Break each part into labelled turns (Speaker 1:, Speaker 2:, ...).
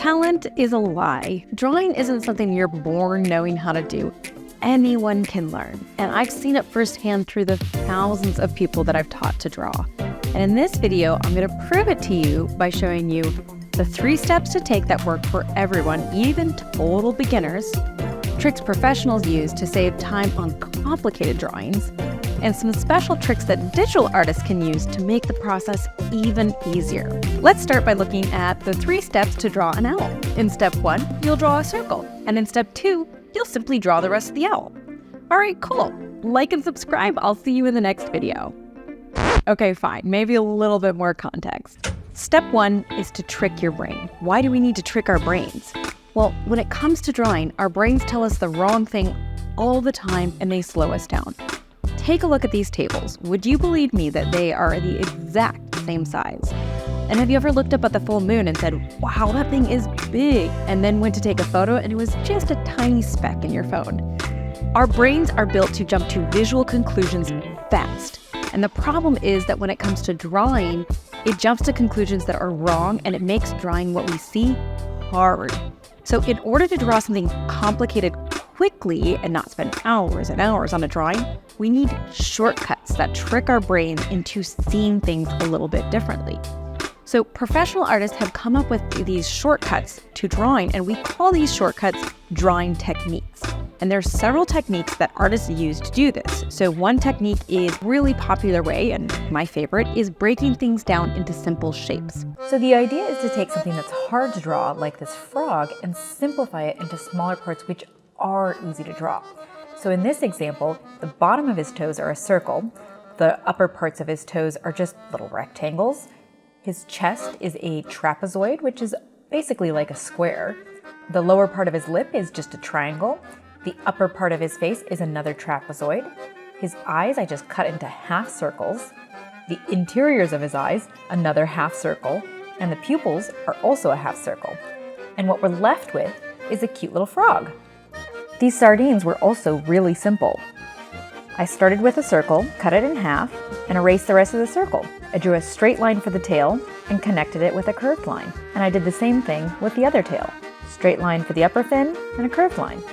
Speaker 1: Talent is a lie. Drawing isn't something you're born knowing how to do. Anyone can learn, and I've seen it firsthand through the thousands of people that I've taught to draw. And in this video, I'm going to prove it to you by showing you the 3 steps to take that work for everyone, even total beginners, tricks professionals use to save time on complicated drawings, and some special tricks that digital artists can use to make the process even easier. Let's start by looking at the 3 steps to draw an owl. In step 1, you'll draw a circle, and in step 2, you'll simply draw the rest of the owl. All right, cool. Like and subscribe. I'll see you in the next video. Okay, fine. Maybe a little bit more context. Step 1 is to trick your brain. Why do we need to trick our brains? Well, when it comes to drawing, our brains tell us the wrong thing all the time and they slow us down. Take a look at these tables. Would you believe me that they are the exact same size? And have you ever looked up at the full moon and said, wow, that thing is big, and then went to take a photo and it was just a tiny speck in your phone? Our brains are built to jump to visual conclusions fast. And the problem is that when it comes to drawing, it jumps to conclusions that are wrong, and it makes drawing what we see hard. So in order to draw something complicated quickly and not spend hours and hours on a drawing, we need shortcuts that trick our brain into seeing things a little bit differently. So professional artists have come up with these shortcuts to drawing, and we call these shortcuts drawing techniques. And there's several techniques that artists use to do this. So one technique is really popular way, and my favorite, is breaking things down into simple shapes.
Speaker 2: So the idea is to take something that's hard to draw, like this frog, and simplify it into smaller parts which are easy to draw. So in this example, the bottom of his toes are a circle. The upper parts of his toes are just little rectangles. His chest is a trapezoid, which is basically like a square. The lower part of his lip is just a triangle. The upper part of his face is another trapezoid. His eyes I just cut into half circles. The interiors of his eyes, another half circle. And the pupils are also a half circle. And what we're left with is a cute little frog. These sardines were also really simple. I started with a circle, cut it in half, and erased the rest of the circle. I drew a straight line for the tail and connected it with a curved line. And I did the same thing with the other tail. Straight line for the upper fin and a curved line.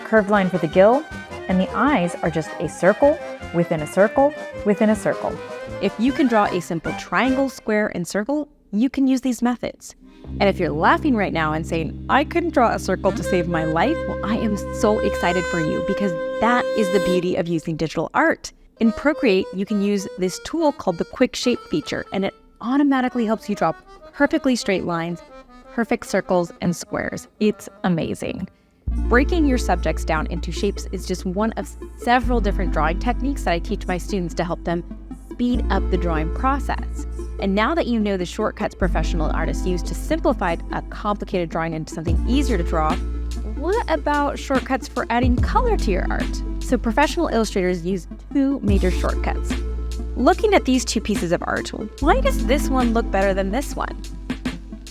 Speaker 2: Curved line for the gill, and the eyes are just a circle within a circle within a circle.
Speaker 1: If you can draw a simple triangle, square, and circle, you can use these methods. And if you're laughing right now and saying, I couldn't draw a circle to save my life, well, I am so excited for you, because that is the beauty of using digital art. In Procreate, you can use this tool called the Quick Shape feature, and it automatically helps you draw perfectly straight lines, perfect circles, and squares. It's amazing. Breaking your subjects down into shapes is just one of several different drawing techniques that I teach my students to help them speed up the drawing process. And now that you know the shortcuts professional artists use to simplify a complicated drawing into something easier to draw, what about shortcuts for adding color to your art? So professional illustrators use 2 major shortcuts. Looking at these 2 pieces of art, why does this one look better than this one?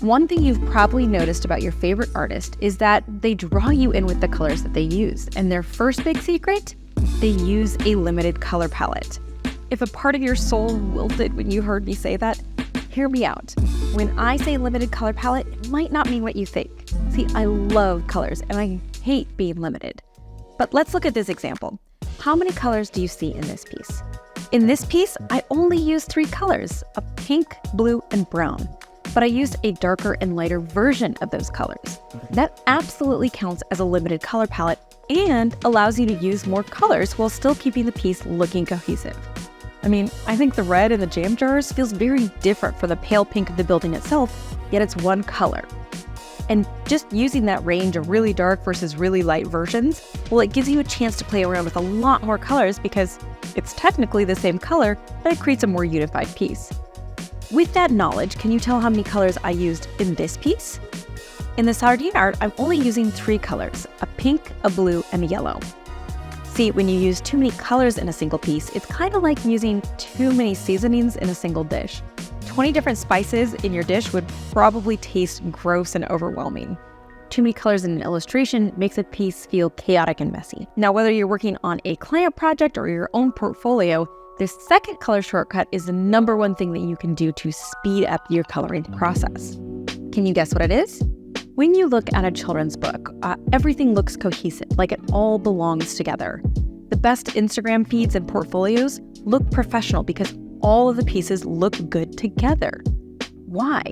Speaker 1: One thing you've probably noticed about your favorite artist is that they draw you in with the colors that they use. And their first big secret? They use a limited color palette. If a part of your soul wilted when you heard me say that, hear me out. When I say limited color palette, it might not mean what you think. See, I love colors and I hate being limited. But let's look at this example. How many colors do you see in this piece? In this piece, I only used 3 colors, a pink, blue, and brown. But I used a darker and lighter version of those colors. That absolutely counts as a limited color palette and allows you to use more colors while still keeping the piece looking cohesive. I mean, I think the red in the jam jars feels very different from the pale pink of the building itself, yet it's one color. And just using that range of really dark versus really light versions, well, it gives you a chance to play around with a lot more colors because it's technically the same color, but it creates a more unified piece. With that knowledge, can you tell how many colors I used in this piece? In the sardine art, I'm only using 3 colors, a pink, a blue, and a yellow. See, when you use too many colors in a single piece, it's kind of like using too many seasonings in a single dish. 20 different spices in your dish would probably taste gross and overwhelming. Too many colors in an illustration makes a piece feel chaotic and messy. Now, whether you're working on a client project or your own portfolio, this second color shortcut is the #1 thing that you can do to speed up your coloring process. Can you guess what it is? When you look at a children's book, everything looks cohesive, like it all belongs together. The best Instagram feeds and portfolios look professional because all of the pieces look good together. Why?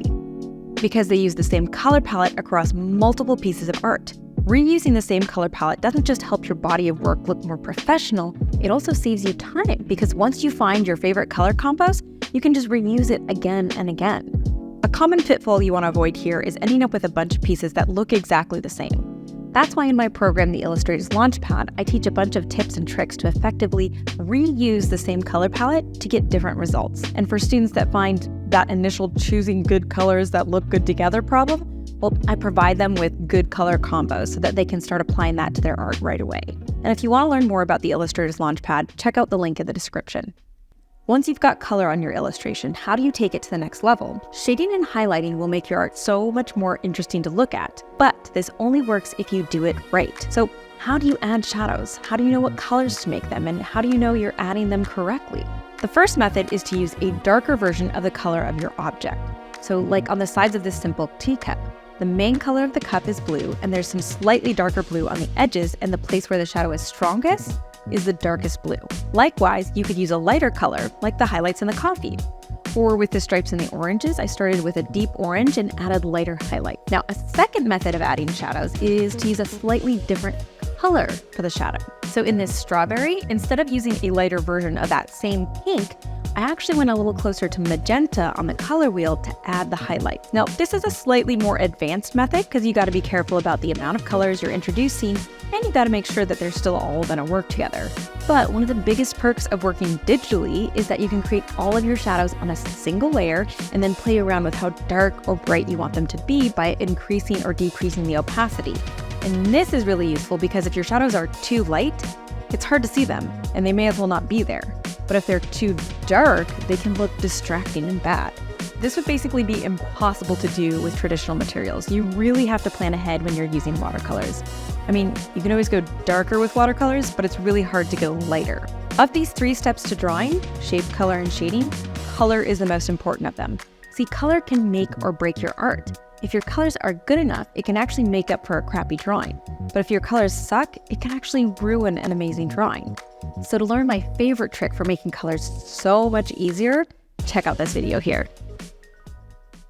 Speaker 1: Because they use the same color palette across multiple pieces of art. Reusing the same color palette doesn't just help your body of work look more professional, it also saves you time because once you find your favorite color combos, you can just reuse it again and again. A common pitfall you want to avoid here is ending up with a bunch of pieces that look exactly the same. That's why in my program, the Illustrator's Launchpad, I teach a bunch of tips and tricks to effectively reuse the same color palette to get different results. And for students that find that initial choosing good colors that look good together problem, well, I provide them with good color combos so that they can start applying that to their art right away. And if you want to learn more about the Illustrator's Launchpad, check out the link in the description. Once you've got color on your illustration, how do you take it to the next level? Shading and highlighting will make your art so much more interesting to look at, but this only works if you do it right. So how do you add shadows? How do you know what colors to make them? And how do you know you're adding them correctly? The first method is to use a darker version of the color of your object. So like on the sides of this simple teacup, the main color of the cup is blue, and there's some slightly darker blue on the edges, and the place where the shadow is strongest is the darkest blue. Likewise, you could use a lighter color, like the highlights in the coffee. Or with the stripes and the oranges, I started with a deep orange and added lighter highlight. Now, a second method of adding shadows is to use a slightly different color for the shadow. So in this strawberry, instead of using a lighter version of that same pink, I actually went a little closer to magenta on the color wheel to add the highlights. Now, this is a slightly more advanced method because you got to be careful about the amount of colors you're introducing, and you got to make sure that they're still all going to work together. But one of the biggest perks of working digitally is that you can create all of your shadows on a single layer and then play around with how dark or bright you want them to be by increasing or decreasing the opacity. And this is really useful because if your shadows are too light, it's hard to see them and they may as well not be there. But if they're too dark, they can look distracting and bad. This would basically be impossible to do with traditional materials. You really have to plan ahead when you're using watercolors. I mean, you can always go darker with watercolors, but it's really hard to go lighter. Of these 3 steps to drawing, shape, color, and shading, color is the most important of them. See, color can make or break your art. If your colors are good enough, it can actually make up for a crappy drawing. But if your colors suck, it can actually ruin an amazing drawing. So to learn my favorite trick for making colors so much easier, check out this video here.